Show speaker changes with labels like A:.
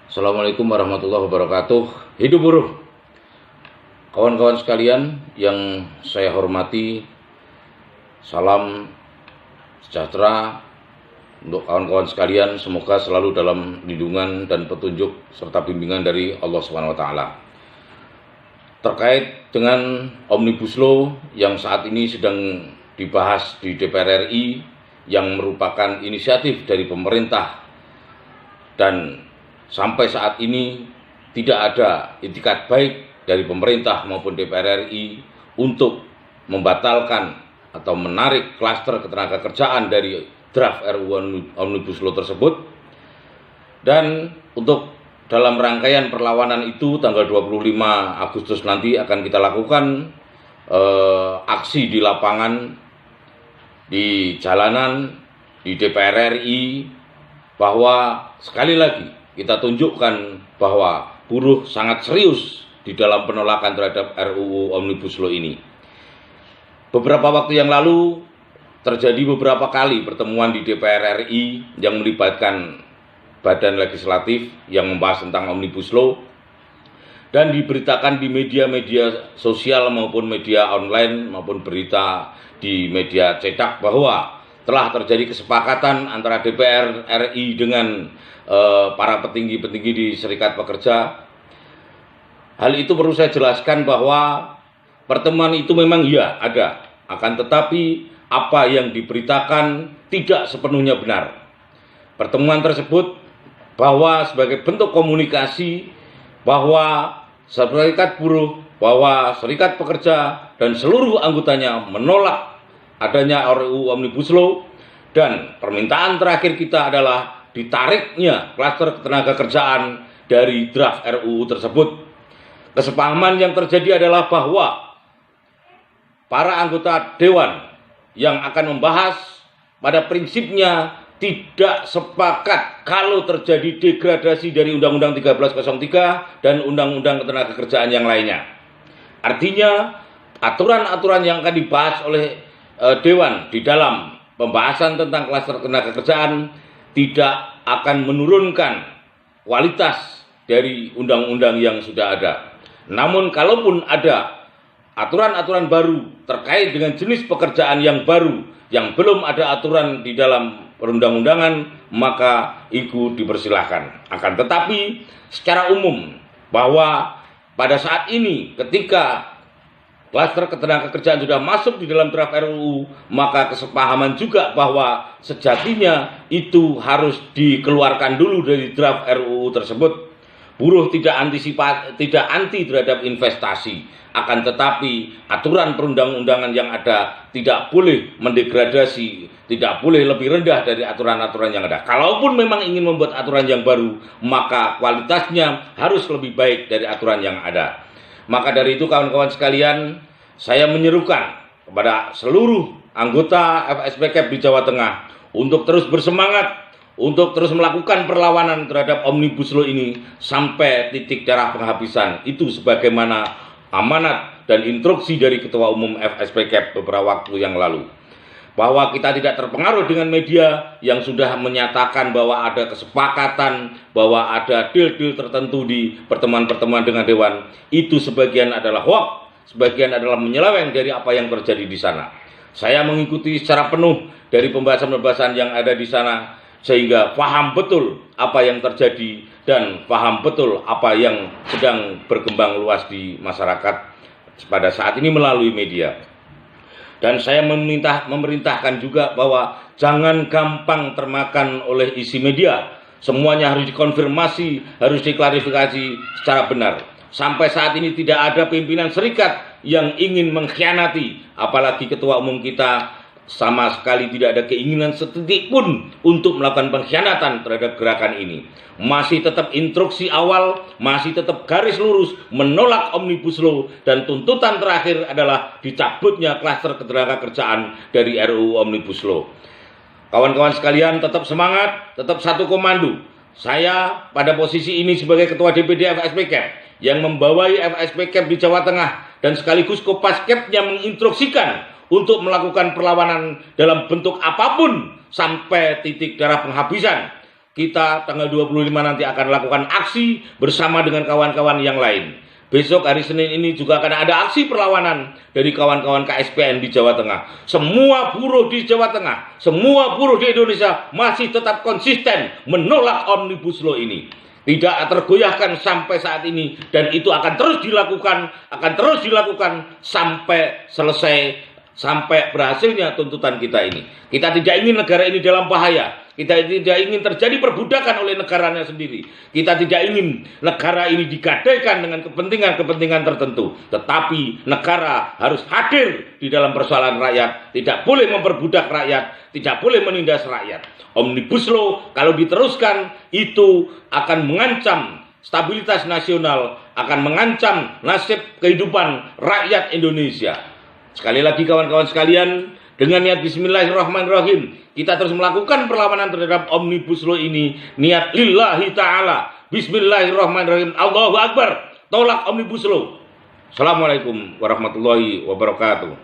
A: Assalamualaikum warahmatullahi wabarakatuh. Hidup buruh. Kawan-kawan sekalian yang saya hormati, salam sejahtera untuk kawan-kawan sekalian. Semoga selalu dalam lindungan dan petunjuk serta bimbingan dari Allah Subhanahu wa taala. Terkait dengan Omnibus Law yang saat ini sedang dibahas di DPR RI, yang merupakan inisiatif dari pemerintah, dan sampai saat ini tidak ada itikat baik dari pemerintah maupun DPR RI untuk membatalkan atau menarik klaster ketenagakerjaan dari draft RUU Omnibus Law tersebut. Dan untuk dalam rangkaian perlawanan itu, tanggal 25 Agustus nanti akan kita lakukan aksi di lapangan, di jalanan, di DPR RI, bahwa sekali lagi kita tunjukkan bahwa buruh sangat serius di dalam penolakan terhadap RUU Omnibus Law ini. Beberapa waktu yang lalu terjadi beberapa kali pertemuan di DPR RI yang melibatkan badan legislatif yang membahas tentang Omnibus Law, dan diberitakan di media-media sosial maupun media online maupun berita di media cetak bahwa telah terjadi kesepakatan antara DPR RI dengan para petinggi-petinggi di Serikat Pekerja. Hal itu perlu saya jelaskan bahwa pertemuan itu memang ya ada, akan tetapi apa yang diberitakan tidak sepenuhnya benar. Pertemuan tersebut bahwa sebagai bentuk komunikasi bahwa Serikat Buruh, bahwa Serikat Pekerja dan seluruh anggotanya menolak adanya RUU Omnibus Law, dan permintaan terakhir kita adalah ditariknya klaster ketenagakerjaan dari draft RUU tersebut. Kesepahaman yang terjadi adalah bahwa para anggota dewan yang akan membahas pada prinsipnya tidak sepakat kalau terjadi degradasi dari Undang-Undang 1303 dan Undang-Undang Ketenagakerjaan yang lainnya. Artinya aturan-aturan yang akan dibahas oleh dewan di dalam pembahasan tentang klaster ketenagakerjaan tidak akan menurunkan kualitas dari undang-undang yang sudah ada. Namun kalaupun ada aturan-aturan baru terkait dengan jenis pekerjaan yang baru yang belum ada aturan di dalam perundang-undangan, maka itu dipersilahkan. Akan tetapi secara umum bahwa pada saat ini ketika klaster ketenagakerjaan sudah masuk di dalam draft RUU, maka kesepahaman juga bahwa sejatinya itu harus dikeluarkan dulu dari draft RUU tersebut. Buruh tidak anti terhadap investasi, akan tetapi aturan perundang-undangan yang ada tidak boleh mendegradasi, tidak boleh lebih rendah dari aturan-aturan yang ada. Kalaupun memang ingin membuat aturan yang baru, maka kualitasnya harus lebih baik dari aturan yang ada. Maka dari itu kawan-kawan sekalian, saya menyerukan kepada seluruh anggota FSPKP di Jawa Tengah untuk terus bersemangat, untuk terus melakukan perlawanan terhadap Omnibus Law ini sampai titik darah penghabisan. Itu sebagaimana amanat dan instruksi dari Ketua Umum FSPKP beberapa waktu yang lalu. Bahwa kita tidak terpengaruh dengan media yang sudah menyatakan bahwa ada kesepakatan, bahwa ada deal-deal tertentu di pertemuan-pertemuan dengan Dewan. Itu sebagian adalah hoax, sebagian adalah menyeleweng dari apa yang terjadi di sana. Saya mengikuti secara penuh dari pembahasan-pembahasan yang ada di sana, sehingga paham betul apa yang terjadi dan paham betul apa yang sedang berkembang luas di masyarakat pada saat ini melalui media. Dan saya memerintahkan juga bahwa jangan gampang termakan oleh isi media. Semuanya harus dikonfirmasi, harus diklarifikasi secara benar. Sampai saat ini tidak ada pimpinan serikat yang ingin mengkhianati, apalagi Ketua Umum kita sama sekali tidak ada keinginan setitik pun untuk melakukan pengkhianatan terhadap gerakan ini. Masih tetap instruksi awal, masih tetap garis lurus menolak Omnibus Law, dan tuntutan terakhir adalah dicabutnya klaster ketenagakerjaan dari RUU Omnibus Law. Kawan-kawan sekalian, tetap semangat, tetap satu komando. Saya pada posisi ini sebagai Ketua DPD FSPKP yang membawai FSPKP di Jawa Tengah dan sekaligus Kopaskepnya menginstruksikan untuk melakukan perlawanan dalam bentuk apapun sampai titik darah penghabisan. kita tanggal 25 nanti akan lakukan aksi bersama dengan kawan-kawan yang lain. Besok hari Senin ini juga akan ada aksi perlawanan dari kawan-kawan KSPN di Jawa Tengah. Semua buruh di Jawa Tengah, semua buruh di Indonesia masih tetap konsisten menolak Omnibus Law ini. Tidak tergoyahkan sampai saat ini, dan itu akan terus dilakukan sampai selesai, sampai berhasilnya tuntutan kita ini. Kita tidak ingin negara ini dalam bahaya. Kita tidak ingin terjadi perbudakan oleh negaranya sendiri. Kita tidak ingin negara ini digadaikan dengan kepentingan-kepentingan tertentu. Tetapi negara harus hadir di dalam persoalan rakyat. Tidak boleh memperbudak rakyat. Tidak boleh menindas rakyat. Omnibus Law kalau diteruskan itu akan mengancam stabilitas nasional, akan mengancam nasib kehidupan rakyat Indonesia. Sekali lagi kawan-kawan sekalian, dengan niat bismillahirrahmanirrahim, kita terus melakukan perlawanan terhadap Omnibus Law ini. Niat lillahi ta'ala. Bismillahirrahmanirrahim. Allahu Akbar. Tolak Omnibus Law. Assalamualaikum warahmatullahi wabarakatuh.